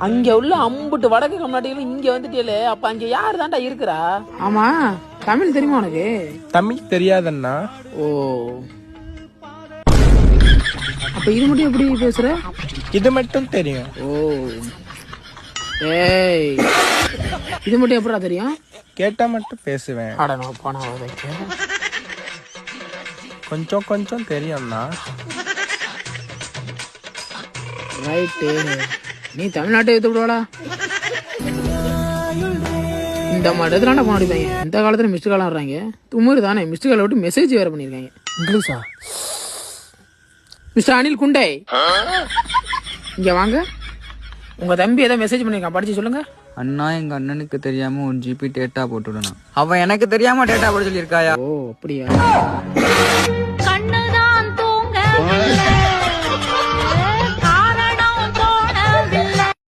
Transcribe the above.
அங்க உள்ள அம்புட்டு வடக்கு கம்நாட்டிகள் இங்க வந்துட்டே, அப்ப அங்க யாரு தாண்டா இருக்கிறா? ஆமா, தமிழ் தெரியுமா உனக்கு? தமிழ் தெரியாதண்ணா. ஓ, அப்ப இது மட்டும் எப்படி பேசுற? இது மட்டும் தெரியும். ஓ, ஏய், இது மட்டும் எப்படா தெரியும்? கேட்டா மட்டும் பேசுவேன். கொஞ்சம் கொஞ்சம் தெரியும்ண்ணா. ரைட்டு, நீ தமிழ்நாட்டை எடுத்து விடுவாடா. இந்த மாதிரி இடத்துல போனாடிப்பாங்க. இந்த காலத்துல மிஸ்டு காலம் வர்றாங்க. தும்முரு தானே, மிஸ்டு காலை விட்டு மெசேஜ் வேற பண்ணிருக்காங்க. இங்கிலீஷா? மிஸ்டர் அனில் குண்டே, இங்க வாங்க. உங்க தம்பி ஏதோ மெசேஜ் பண்ணிருக்கான், படிச்சு சொல்லுங்க. அண்ணா, எங்க அண்ணனுக்கு தெரியாம 1 GB டேட்டா போட்டுடணும். அவன் எனக்கு தெரியாம டேட்டா போட சொல்லியிருக்காயா? ஓ, அப்படியா?